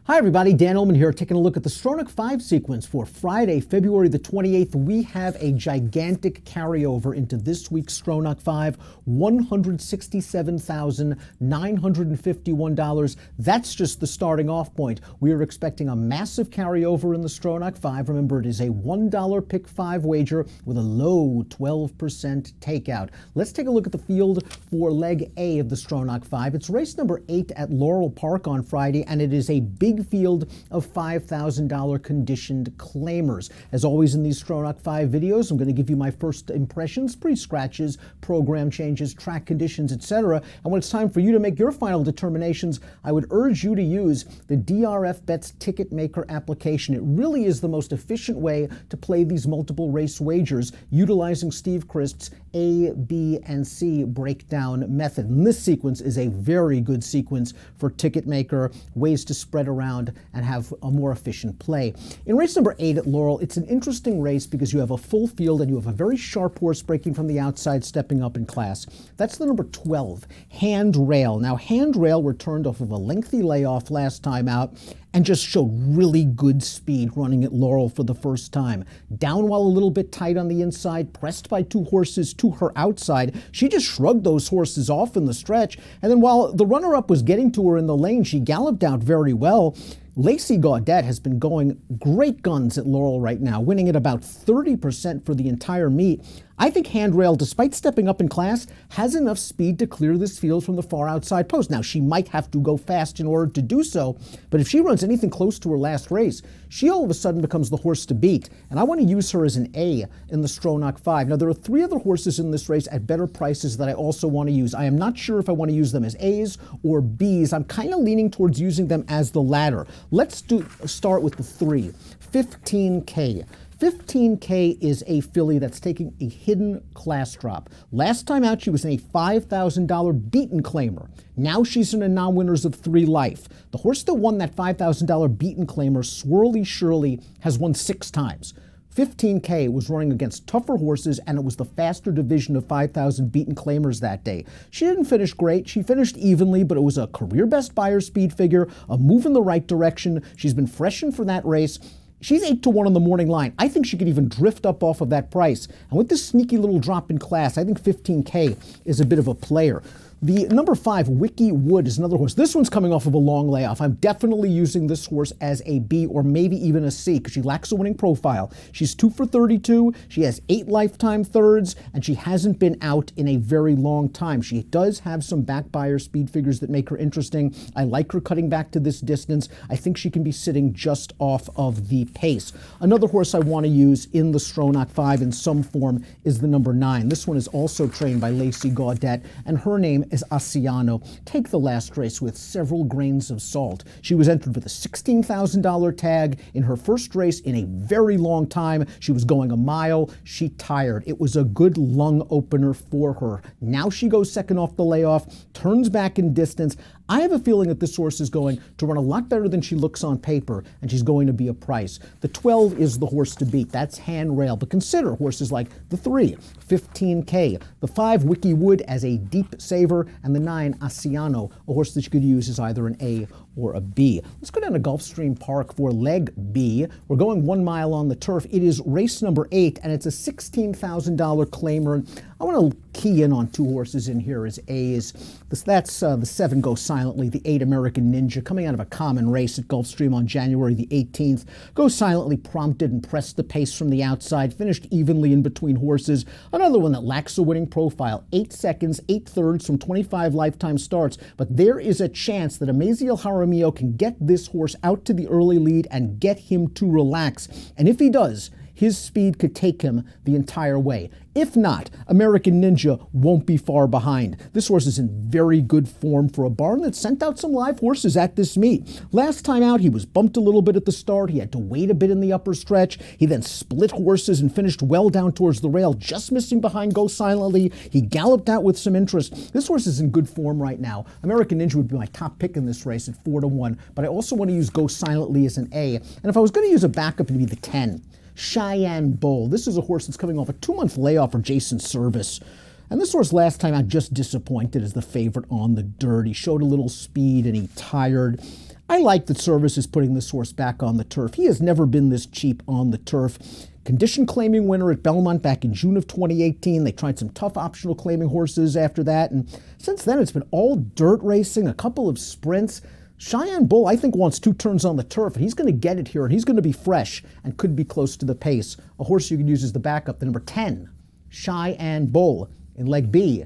Hi everybody, Dan Illman here, taking a look at the Stronach 5 sequence for Friday, February the 28th. We have a gigantic carryover into this week's Stronach 5, $167,951. That's just the starting off point. We are expecting a massive carryover in the Stronach 5. Remember, it is a $1 pick 5 wager with a low 12% takeout. Let's take a look at the field for leg A of the Stronach 5. It's race number 8 at Laurel Park on Friday, and it is a big field of $5,000 conditioned claimers. As always in these Stronach 5 videos, I'm going to give you my first impressions, pre-scratches, program changes, track conditions, etc. And when it's time for you to make your final determinations, I would urge you to use the DRF Bets Ticket Maker application. It really is the most efficient way to play these multiple race wagers utilizing Steve Christ's A, B, and C breakdown method. And this sequence is a very good sequence for Ticket Maker, ways to spread around and have a more efficient play. In race number 8 at Laurel, it's an interesting race because you have a full field and you have a very sharp horse breaking from the outside, stepping up in class. That's the number 12, Handrail. Now, Handrail returned off of a lengthy layoff last time out and just showed really good speed running at Laurel for the first time. Down while a little bit tight on the inside, pressed by two horses to her outside. She just shrugged those horses off in the stretch, and then while the runner-up was getting to her in the lane, she galloped out very well. Lacey Gaudette has been going great guns at Laurel right now, winning at about 30% for the entire meet. I think Handrail, despite stepping up in class, has enough speed to clear this field from the far outside post. Now, she might have to go fast in order to do so, but if she runs anything close to her last race, she all of a sudden becomes the horse to beat, and I want to use her as an A in the Stronach 5. Now, there are 3 other horses in this race at better prices that I also want to use. I am not sure if I want to use them as A's or B's. I'm kind of leaning towards using them as the latter. Let's start with the 3, 15K. 15K is a filly that's taking a hidden class drop. Last time out, she was in a $5,000 beaten claimer. Now she's in a non-winners of 3 life. The horse that won that $5,000 beaten claimer, Swirly Shirley, has won 6 times. 15K was running against tougher horses, and it was the faster division of 5,000 beaten claimers that day. She didn't finish great. She finished evenly, but it was a career best buyer speed figure, a move in the right direction. She's been freshened for that race. She's 8-1 on the morning line. I think she could even drift up off of that price. And with this sneaky little drop in class, I think 15K is a bit of a player. The number 5, Wiki Wood, is another horse. This one's coming off of a long layoff. I'm definitely using this horse as a B or maybe even a C because she lacks a winning profile. She's 2 for 32. She has 8 lifetime thirds, and she hasn't been out in a very long time. She does have some back buyer speed figures that make her interesting. I like her cutting back to this distance. I think she can be sitting just off of the pace. Another horse I want to use in the Stronach 5 in some form is the number 9. This one is also trained by Lacey Gaudette, and her name is Asiano. Take the last race with several grains of salt. She was entered with a $16,000 tag in her first race in a very long time. She was going a mile. She tired. It was a good lung opener for her. Now she goes second off the layoff, turns back in distance. I have a feeling that this horse is going to run a lot better than she looks on paper, and she's going to be a price. The 12 is the horse to beat. That's Handrail. But consider horses like the 3, 15K, the 5, Wiki Wood, as a deep saver, and the 9, Asiano, a horse that you could use as either an A or a B. Let's go down to Gulfstream Park for leg B. We're going 1 mile on the turf. It is race number 8, and it's a $16,000 claimer. I want to key in on 2 horses in here as A's. That's the 7, Go Silently, the 8, American Ninja, coming out of a common race at Gulfstream on January the 18th. Go Silently prompted and pressed the pace from the outside, finished evenly in between horses. Another one that lacks a winning profile, 8 seconds, 8 thirds from 25 lifetime starts. But there is a chance that Amaziel Jaramillo can get this horse out to the early lead and get him to relax. And if he does, his speed could take him the entire way. If not, American Ninja won't be far behind. This horse is in very good form for a barn that sent out some live horses at this meet. Last time out, he was bumped a little bit at the start. He had to wait a bit in the upper stretch. He then split horses and finished well down towards the rail, just missing behind Go Silently. He galloped out with some interest. This horse is in good form right now. American Ninja would be my top pick in this race at 4-1, but I also want to use Go Silently as an A. And if I was going to use a backup, it'd be the 10. Cheyenne Bull. This is a horse that's coming off a 2-month layoff for Jason Service. And this horse last time out just disappointed as the favorite on the dirt. He showed a little speed and he tired. I like that Service is putting this horse back on the turf. He has never been this cheap on the turf. Condition claiming winner at Belmont back in June of 2018. They tried some tough optional claiming horses after that, and since then it's been all dirt racing, a couple of sprints. Cheyenne Bull, I think, wants 2 turns on the turf, and he's going to get it here, and he's going to be fresh and could be close to the pace. A horse you could use as the backup, the number 10, Cheyenne Bull, in leg B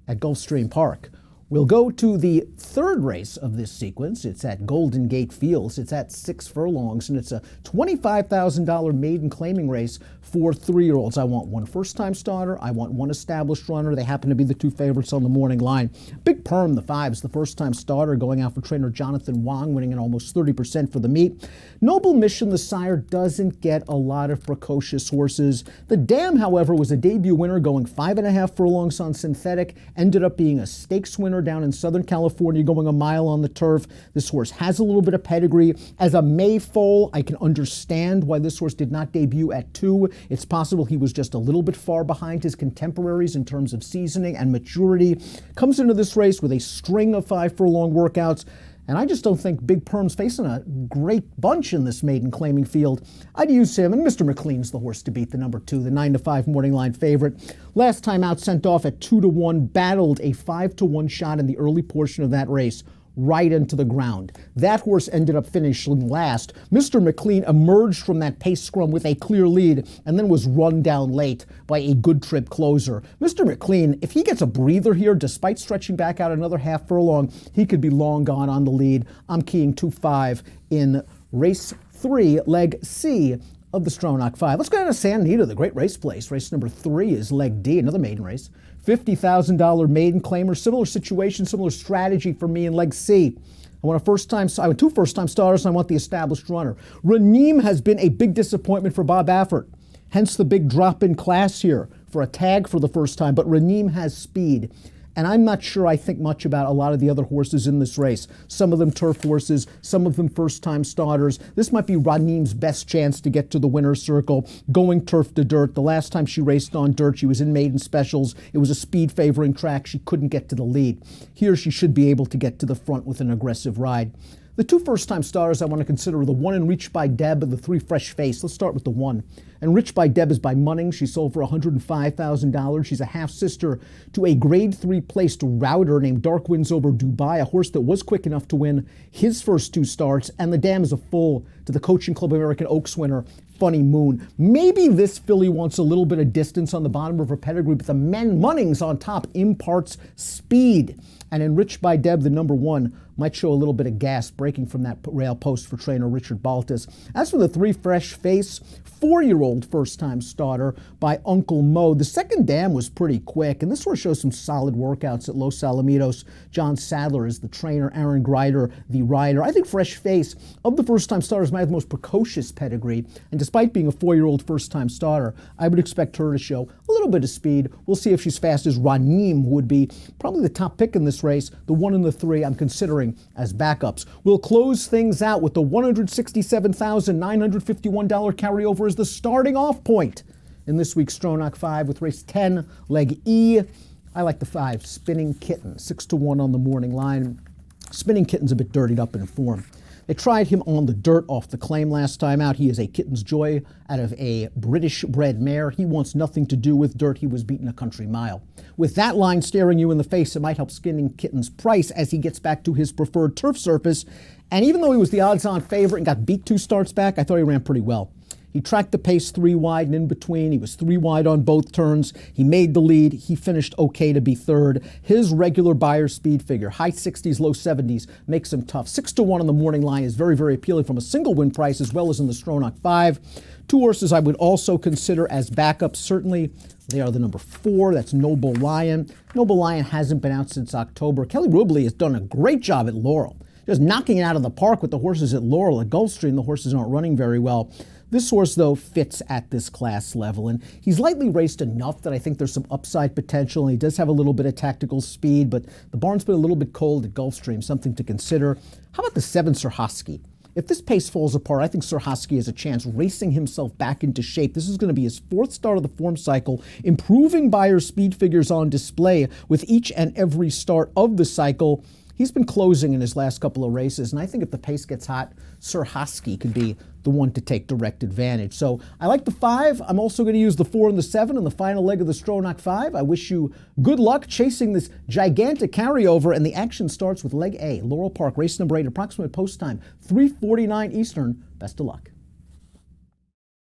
at Gulfstream Park. We'll go to the third race of this sequence. It's at Golden Gate Fields. It's at 6 furlongs, and it's a $25,000 maiden claiming race for 3-year-olds. I want 1 first-time starter. I want 1 established runner. They happen to be the 2 favorites on the morning line. Big Perm, the 5, is the first-time starter, going out for trainer Jonathan Wong, winning at almost 30% for the meet. Noble Mission, the sire, doesn't get a lot of precocious horses. The Dam, however, was a debut winner, going 5.5 furlongs on synthetic, ended up being a stakes winner down in Southern California, going a mile on the turf. This horse has a little bit of pedigree. As a May foal, I can understand why this horse did not debut at 2. It's possible he was just a little bit far behind his contemporaries in terms of seasoning and maturity. Comes into this race with a string of 5 furlong workouts, and I just don't think Big Perm's facing a great bunch in this maiden claiming field. I'd use him, and Mr. McLean's the horse to beat, the number 2, the 9-5 morning line favorite. Last time out, sent off at 2-1, battled a 5-1 shot in the early portion of that race, right into the ground. That horse ended up finishing last. Mr. McLean emerged from that pace scrum with a clear lead and then was run down late by a good trip closer. Mr. McLean, if he gets a breather here, despite stretching back out another half furlong, he could be long gone on the lead. I'm keying 2-5 in race 3, leg C of the Stronach 5. Let's go down to San Anita, the great race place. Race number 3 is leg D, another maiden race. $50,000 maiden claimer. Similar situation, similar strategy for me in leg C. I want 2 first-time starters, and I want the established runner. Raneem has been a big disappointment for Bob Baffert. Hence the big drop in class here for a tag for the first time. But Raneem has speed. And I'm not sure I think much about a lot of the other horses in this race. Some of them turf horses, some of them first-time starters. This might be Raneem's best chance to get to the winner's circle, going turf to dirt. The last time she raced on dirt, she was in maiden specials. It was a speed-favoring track. She couldn't get to the lead. Here, she should be able to get to the front with an aggressive ride. The 2 first-time starters I want to consider are the 1 Enriched by Deb and the 3 Fresh Face. Let's start with the 1. Enriched by Deb is by Munning. She sold for $105,000. She's a half-sister to a Grade 3 placed router named Dark Winds Over Dubai, a horse that was quick enough to win his first 2 starts. And the dam is a full to the Coaching Club American Oaks winner, Funny Moon. Maybe this filly wants a little bit of distance on the bottom of her pedigree, but the Munnings on top imparts speed. And Enriched by Deb, the number 1, might show a little bit of gas breaking from that rail post for trainer Richard Baltas. As for the 3 Fresh Face, 4-year-old first-time starter by Uncle Mo. The second dam was pretty quick, and this horse shows some solid workouts at Los Alamitos. John Sadler is the trainer, Aaron Greider the rider. I think Fresh Face, of the first-time starters, might have the most precocious pedigree, and despite being a 4-year-old first-time starter, I would expect her to show a little bit of speed. We'll see if she's fast as Raneem would be. Probably the top pick in this race. The 1 and the 3 I'm considering as backups. We'll close things out with the $167,951 carryover as the starting off point in this week's Stronach 5 with race 10, leg E. I like the 5, Spinning Kitten, 6-1 on the morning line. Spinning Kitten's a bit dirtied up in form. They tried him on the dirt off the claim last time out. He is a Kitten's Joy out of a British-bred mare. He wants nothing to do with dirt. He was beaten a country mile. With that line staring you in the face, it might help Spinning Kitten's price as he gets back to his preferred turf surface. And even though he was the odds-on favorite and got beat 2 starts back, I thought he ran pretty well. He tracked the pace 3 wide and in between. He was 3 wide on both turns. He made the lead. He finished okay to be third. His regular Beyer speed figure, high 60s, low 70s, makes him tough. 6-1 on the morning line is very, very appealing from a single win price as well as in the Stronach 5. 2 horses I would also consider as backups. Certainly, they are the number 4. That's Noble Lion. Noble Lion hasn't been out since October. Kelly Rubley has done a great job at Laurel. Just knocking it out of the park with the horses at Laurel. At Gulfstream, the horses aren't running very well. This horse, though, fits at this class level, and he's lightly raced enough that I think there's some upside potential, and he does have a little bit of tactical speed, but the barn's been a little bit cold at Gulfstream, something to consider. How about the 7, Sirhosky? If this pace falls apart, I think Sirhosky has a chance racing himself back into shape. This is going to be his 4th start of the form cycle, improving Beyer's speed figures on display with each and every start of the cycle. he's been closing in his last couple of races, and I think if the pace gets hot, Sir Hosky could be the one to take direct advantage. So I like the 5. I'm also going to use the 4 and the 7 in the final leg of the Stronach 5. I wish you good luck chasing this gigantic carryover, and the action starts with leg A, Laurel Park, race number 8, approximate post time, 3:49 Eastern. Best of luck.